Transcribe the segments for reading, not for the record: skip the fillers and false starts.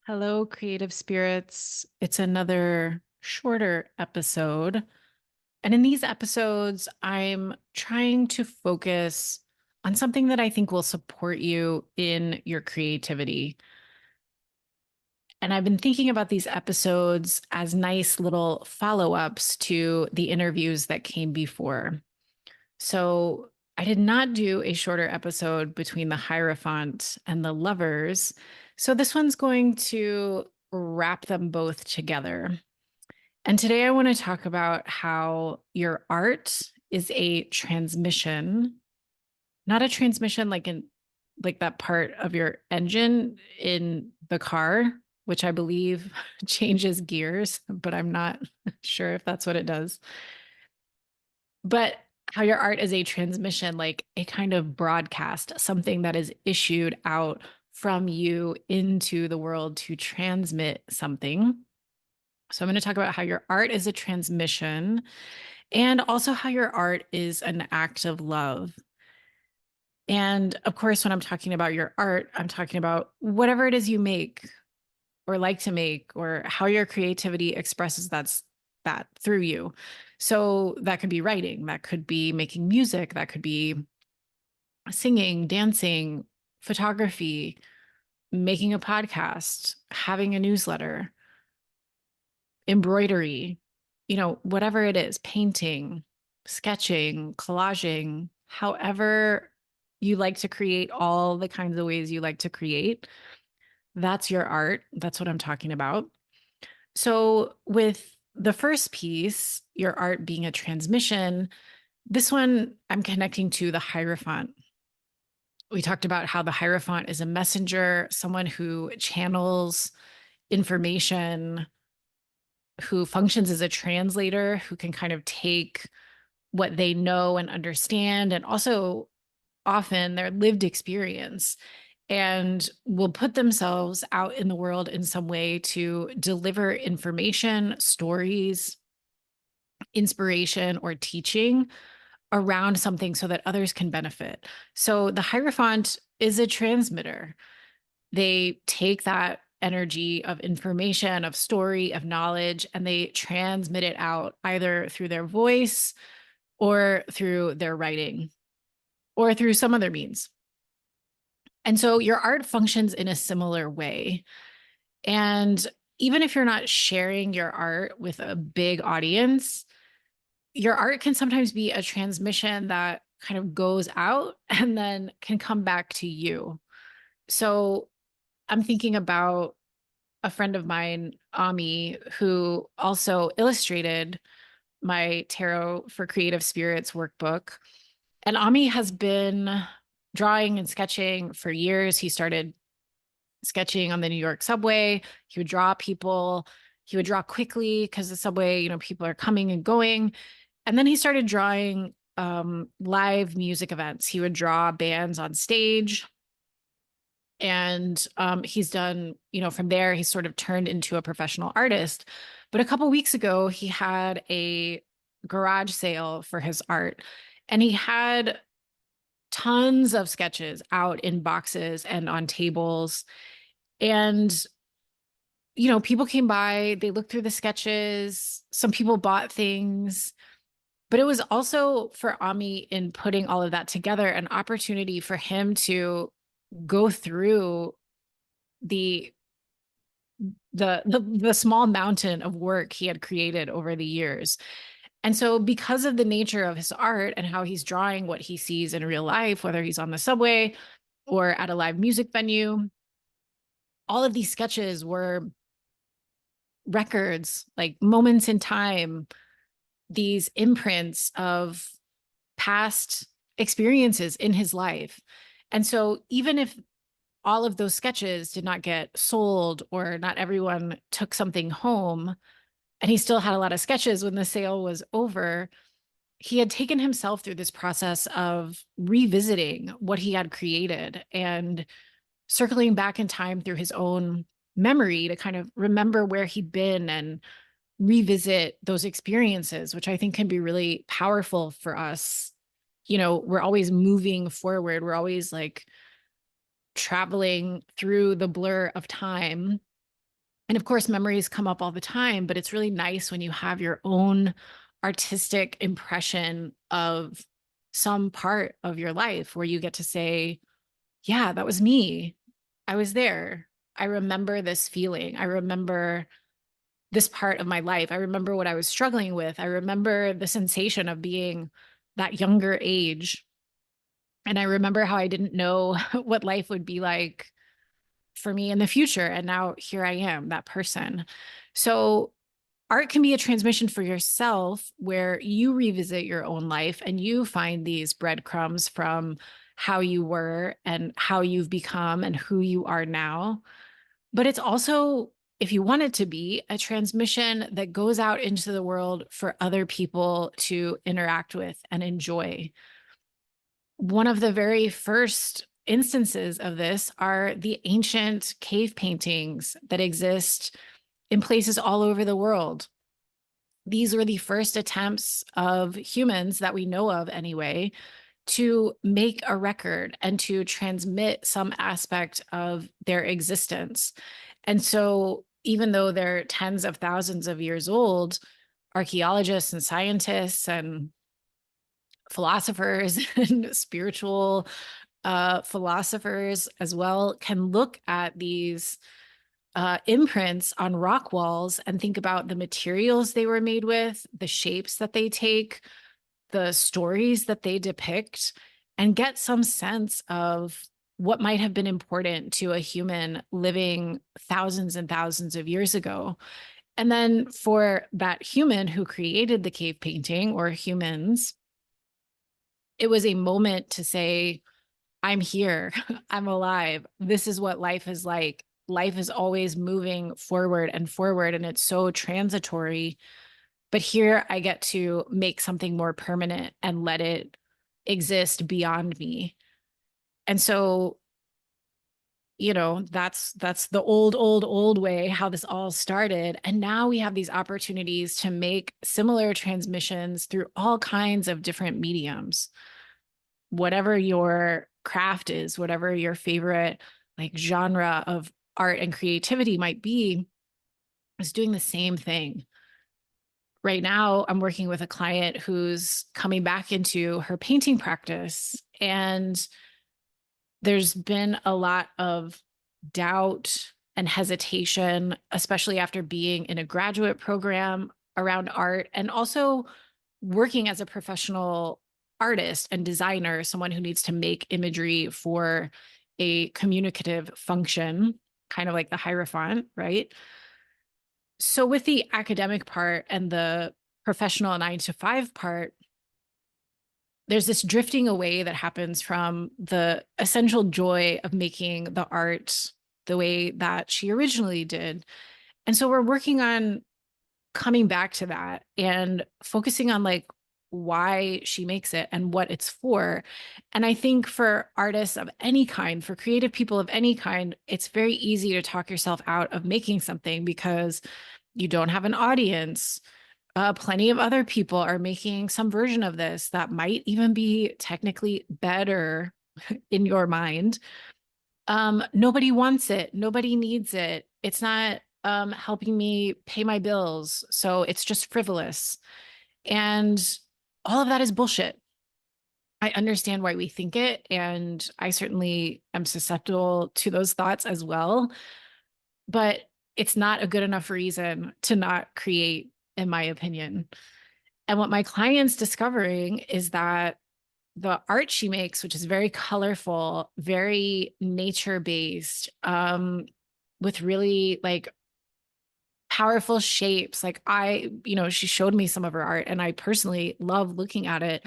Hello, creative spirits. It's another shorter episode. And in these episodes, I'm trying to focus on something that I think will support you in your creativity. And I've been thinking about these episodes as nice little follow ups to the interviews that came before. So I did not do a shorter episode between the Hierophant and the Lovers. So this one's going to wrap them both together. And today I want to talk about how your art is a transmission, not a transmission like that part of your engine in the car, which I believe changes gears, but I'm not sure if that's what it does. But how your art is a transmission, like a kind of broadcast, something that is issued out from you into the world to transmit something. So I'm going to talk about how your art is a transmission and also how your art is an act of love. And of course, when I'm talking about your art, I'm talking about whatever it is you make or like to make, or how your creativity expresses that through you. So that could be writing, that could be making music, that could be singing, dancing, photography, making a podcast, having a newsletter, embroidery, whatever it is, painting, sketching, collaging, however you like to create, all the kinds of ways you like to create. That's your art. That's what I'm talking about. So, with the first piece, your art being a transmission, this one I'm connecting to the Hierophant. We talked about how the Hierophant is a messenger, someone who channels information, who functions as a translator, who can kind of take what they know and understand, and also often their lived experience, and will put themselves out in the world in some way to deliver information, stories, inspiration, or teaching around something so that others can benefit. So the Hierophant is a transmitter. They take that energy of information, of story, of knowledge, and they transmit it out either through their voice or through their writing or through some other means. And so your art functions in a similar way. And even if you're not sharing your art with a big audience, your art can sometimes be a transmission that kind of goes out and then can come back to you. So I'm thinking about a friend of mine, Ami, who also illustrated my Tarot for Creative Spirits workbook. And Ami has been drawing and sketching for years. He started sketching on the New York subway. He would draw people. He would draw quickly because the subway, people are coming and going. And then he started drawing live music events. He would draw bands on stage. And he's done, from there, he's sort of turned into a professional artist. But a couple weeks ago, he had a garage sale for his art. And he had tons of sketches out in boxes and on tables. And, people came by, they looked through the sketches. Some people bought things. But it was also for Ami, in putting all of that together, an opportunity for him to go through the the small mountain of work he had created over the years. And so because of the nature of his art and how he's drawing what he sees in real life, whether he's on the subway or at a live music venue, all of these sketches were records, like moments in time, these imprints of past experiences in his life. And so even if all of those sketches did not get sold or not everyone took something home, and he still had a lot of sketches when the sale was over, he had taken himself through this process of revisiting what he had created and circling back in time through his own memory to kind of remember where he'd been and revisit those experiences, which I think can be really powerful for us. We're always moving forward. We're always like traveling through the blur of time. And of course, memories come up all the time, but it's really nice when you have your own artistic impression of some part of your life where you get to say, yeah, that was me. I was there. I remember this feeling. I remember this part of my life. I remember what I was struggling with. I remember the sensation of being that younger age. And I remember how I didn't know what life would be like for me in the future. And now here I am, that person. So art can be a transmission for yourself where you revisit your own life and you find these breadcrumbs from how you were and how you've become and who you are now. But it's also, if you want it to be, a transmission that goes out into the world for other people to interact with and enjoy. One of the very first instances of this are the ancient cave paintings that exist in places all over the world. These were the first attempts of humans that we know of anyway to make a record and to transmit some aspect of their existence. And so, even though they're tens of thousands of years old, archaeologists and scientists and philosophers and spiritual philosophers as well can look at these imprints on rock walls and think about the materials they were made with, the shapes that they take, the stories that they depict, and get some sense of what might have been important to a human living thousands and thousands of years ago. And then for that human who created the cave painting or humans, it was a moment to say, I'm here, I'm alive. This is what life is like. Life is always moving forward and forward, and it's so transitory. But here I get to make something more permanent and let it exist beyond me. And so, that's the old way how this all started. And now we have these opportunities to make similar transmissions through all kinds of different mediums. Whatever your craft is, whatever your favorite like genre of art and creativity might be, is doing the same thing. Right now, I'm working with a client who's coming back into her painting practice, and there's been a lot of doubt and hesitation, especially after being in a graduate program around art and also working as a professional artist and designer, someone who needs to make imagery for a communicative function, kind of like the Hierophant, right? So, with the academic part and the professional 9 to 5 part, there's this drifting away that happens from the essential joy of making the art the way that she originally did. And so we're working on coming back to that and focusing on like why she makes it and what it's for. And I think for artists of any kind, for creative people of any kind, it's very easy to talk yourself out of making something because you don't have an audience. Plenty of other people are making some version of this that might even be technically better in your mind. Nobody wants it. Nobody needs it. It's not helping me pay my bills. So it's just frivolous. And all of that is bullshit. I understand why we think it. And I certainly am susceptible to those thoughts as well. But it's not a good enough reason to not create, in my opinion. And what my client's discovering is that the art she makes, which is very colorful, very nature based, with really like powerful shapes. Like she showed me some of her art and I personally love looking at it.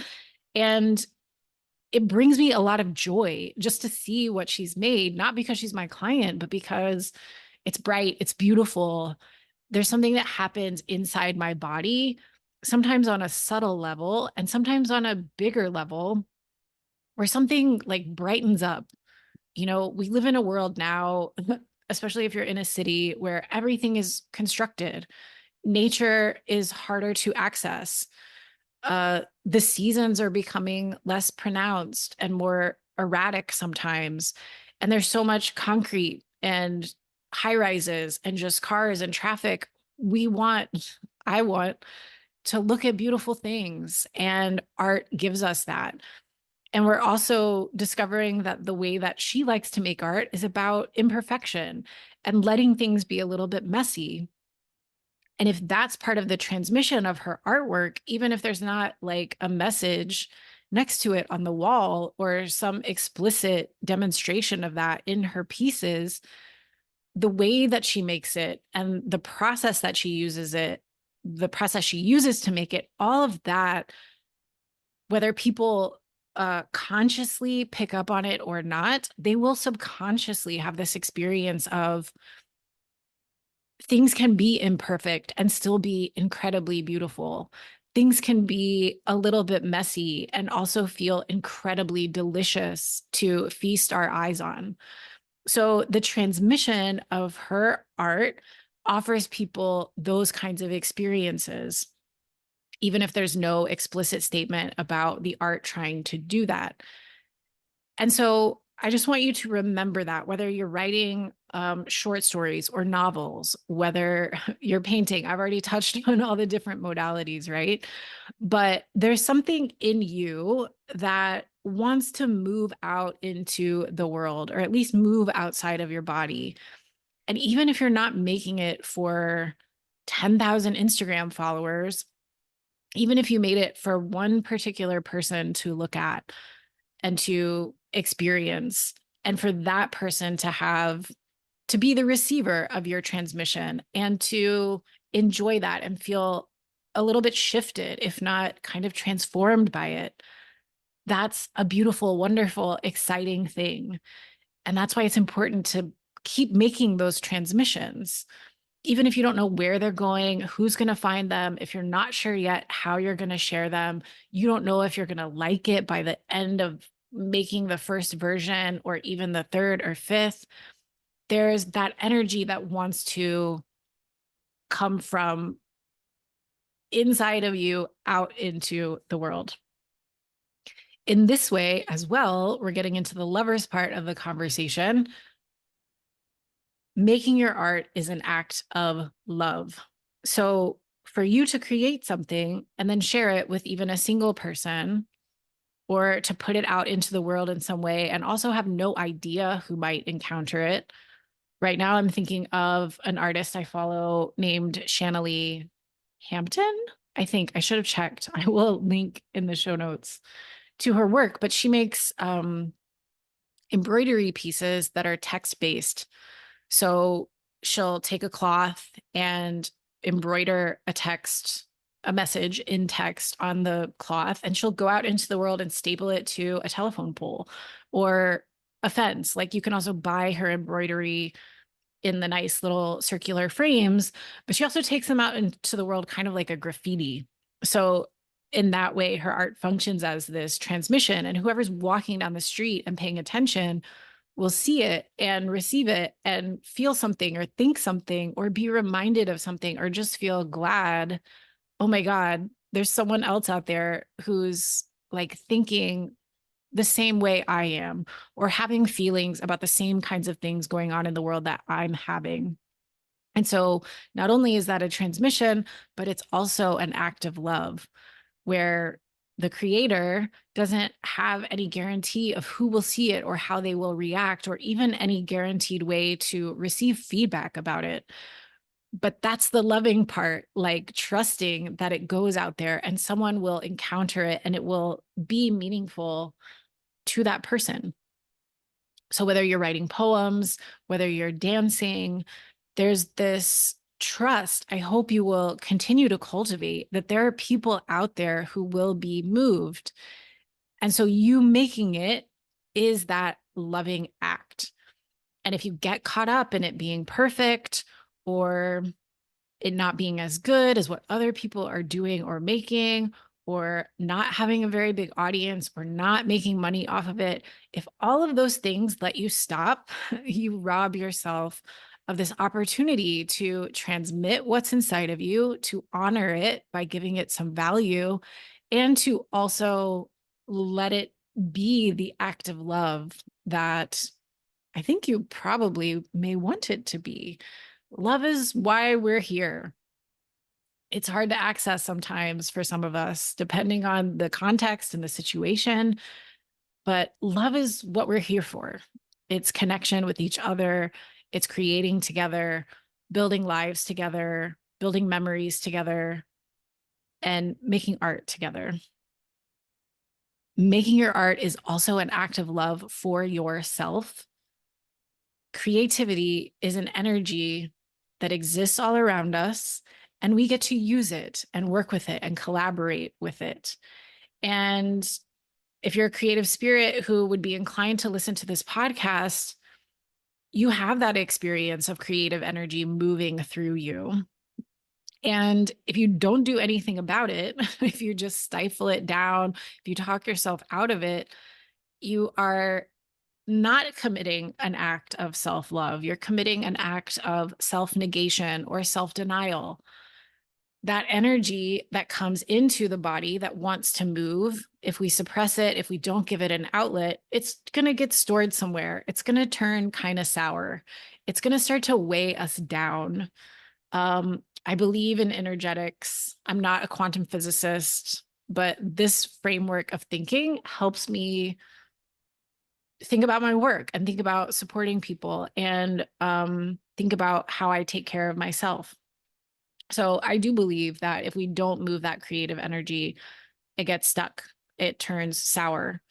And it brings me a lot of joy just to see what she's made, not because she's my client, but because it's bright, it's beautiful. There's something that happens inside my body, sometimes on a subtle level and sometimes on a bigger level, where something like brightens up. We live in a world now, especially if you're in a city where everything is constructed. Nature is harder to access. The seasons are becoming less pronounced and more erratic sometimes. And there's so much concrete and high rises and just cars and traffic. I want to look at beautiful things, and art gives us that. And we're also discovering that the way that she likes to make art is about imperfection and letting things be a little bit messy. And if that's part of the transmission of her artwork, even if there's not like a message next to it on the wall or some explicit demonstration of that in her pieces, the way that she makes it and the process that she uses it, the process she uses to make it, all of that, whether people consciously pick up on it or not, they will subconsciously have this experience of things can be imperfect and still be incredibly beautiful. Things can be a little bit messy and also feel incredibly delicious to feast our eyes on. So the transmission of her art offers people those kinds of experiences, even if there's no explicit statement about the art trying to do that. And so I just want you to remember that, whether you're writing short stories or novels, whether you're painting, I've already touched on all the different modalities, right? But there's something in you that wants to move out into the world, or at least move outside of your body. And even if you're not making it for 10,000 Instagram followers, even if you made it for one particular person to look at and to experience, and for that person to be the receiver of your transmission and to enjoy that and feel a little bit shifted, if not kind of transformed by it, that's a beautiful, wonderful, exciting thing. And that's why it's important to keep making those transmissions. Even if you don't know where they're going, who's going to find them, if you're not sure yet how you're going to share them, you don't know if you're going to like it by the end of making the first version or even the third or fifth, there's that energy that wants to come from inside of you out into the world. In this way, as well, we're getting into the lovers part of the conversation. Making your art is an act of love. So, for you to create something and then share it with even a single person, or to put it out into the world in some way and also have no idea who might encounter it. Right now, I'm thinking of an artist I follow named Shanley Hampton. I think I should have checked. I will link in the show notes to her work, but she makes embroidery pieces that are text based. So she'll take a cloth and embroider a message in text on the cloth, and she'll go out into the world and staple it to a telephone pole or a fence. Like, you can also buy her embroidery in the nice little circular frames, but she also takes them out into the world kind of like a graffiti. So in that way, her art functions as this transmission, and whoever's walking down the street and paying attention will see it and receive it and feel something or think something or be reminded of something or just feel glad. Oh my God, there's someone else out there who's like thinking the same way I am, or having feelings about the same kinds of things going on in the world that I'm having. And so not only is that a transmission, but it's also an act of love where the creator doesn't have any guarantee of who will see it or how they will react, or even any guaranteed way to receive feedback about it. But that's the loving part, like trusting that it goes out there and someone will encounter it and it will be meaningful to that person. So whether you're writing poems, whether you're dancing, there's this trust I hope you will continue to cultivate, that there are people out there who will be moved. And so you making it is that loving act. And if you get caught up in it being perfect, or it not being as good as what other people are doing or making, or not having a very big audience, or not making money off of it, if all of those things let you stop, you rob yourself of this opportunity to transmit what's inside of you, to honor it by giving it some value, and to also let it be the act of love that I think you probably may want it to be. Love is why we're here. It's hard to access sometimes for some of us, depending on the context and the situation. But love is what we're here for. It's connection with each other, it's creating together, building lives together, building memories together, and making art together. Making your art is also an act of love for yourself. Creativity is an energy that exists all around us, and we get to use it and work with it and collaborate with it. And if you're a creative spirit who would be inclined to listen to this podcast, you have that experience of creative energy moving through you. And if you don't do anything about it, if you just stifle it down, if you talk yourself out of it, you are not committing an act of self love. You're committing an act of self negation or self denial. That energy that comes into the body that wants to move, if we suppress it, if we don't give it an outlet, it's going to get stored somewhere. It's going to turn kind of sour. It's going to start to weigh us down. I believe in energetics. I'm not a quantum physicist, but this framework of thinking helps me think about my work and think about supporting people and think about how I take care of myself. So I do believe that if we don't move that creative energy, it gets stuck. It turns sour.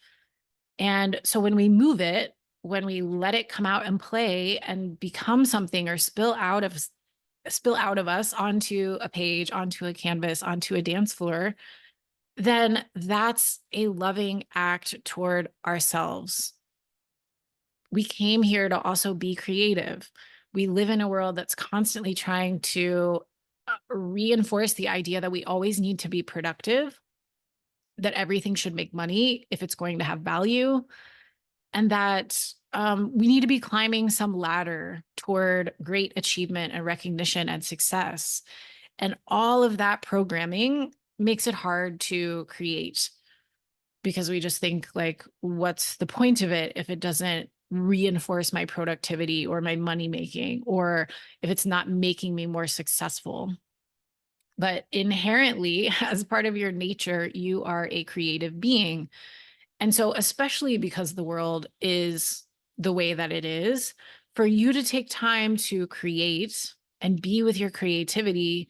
And so when we move it, when we let it come out and play and become something or spill out of us onto a page, onto a canvas, onto a dance floor, then that's a loving act toward ourselves. We came here to also be creative. We live in a world that's constantly trying to reinforce the idea that we always need to be productive, that everything should make money if it's going to have value, and that we need to be climbing some ladder toward great achievement and recognition and success. And all of that programming makes it hard to create because we just think like, what's the point of it if it doesn't reinforce my productivity or my money making, or if it's not making me more successful? But inherently, as part of your nature, you are a creative being. And so, especially because the world is the way that it is, for you to take time to create and be with your creativity,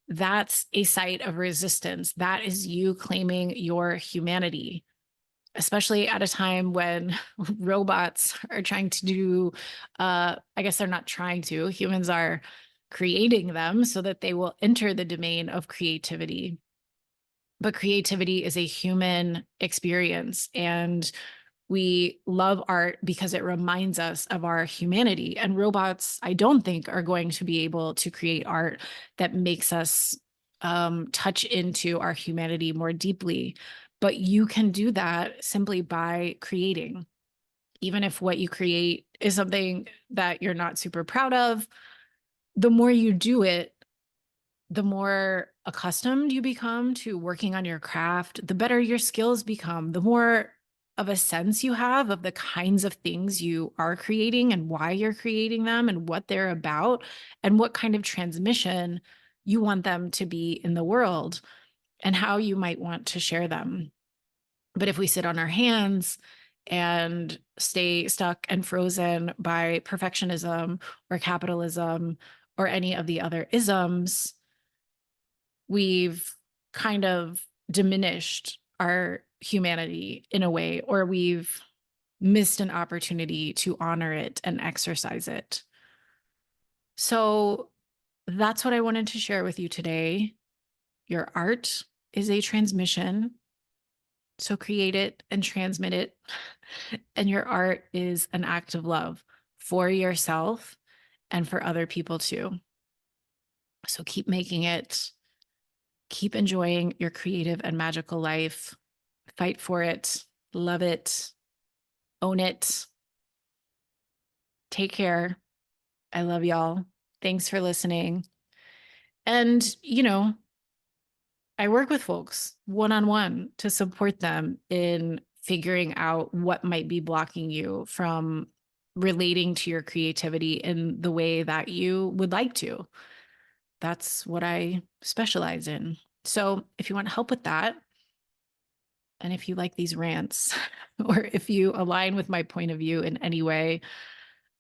that's a site of resistance. That is you claiming your humanity, especially at a time when robots are trying to do, I guess they're not trying to, humans are creating them so that they will enter the domain of creativity. But creativity is a human experience. And we love art because it reminds us of our humanity. And robots, I don't think, are going to be able to create art that makes us touch into our humanity more deeply. But you can do that simply by creating. Even if what you create is something that you're not super proud of, the more you do it, the more accustomed you become to working on your craft, the better your skills become, the more of a sense you have of the kinds of things you are creating and why you're creating them and what they're about and what kind of transmission you want them to be in the world and how you might want to share them. But if we sit on our hands and stay stuck and frozen by perfectionism or capitalism or any of the other isms, we've kind of diminished our humanity in a way, or we've missed an opportunity to honor it and exercise it. So that's what I wanted to share with you today. Your art is a transmission. So create it and transmit it. And your art is an act of love for yourself and for other people too. So keep making it. Keep enjoying your creative and magical life. Fight for it. Love it. Own it. Take care. I love y'all. Thanks for listening. And, I work with folks one-on-one to support them in figuring out what might be blocking you from relating to your creativity in the way that you would like to. That's what I specialize in. So if you want help with that, and if you like these rants, or if you align with my point of view in any way,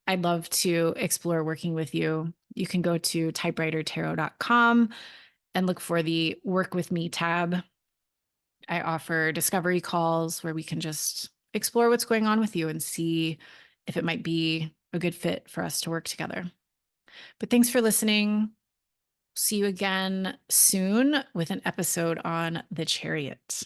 I'd love to explore working with you. You can go to typewritertarot.com and look for the Work With Me tab. I offer discovery calls where we can just explore what's going on with you and see if it might be a good fit for us to work together. But thanks for listening. See you again soon with an episode on the Chariot.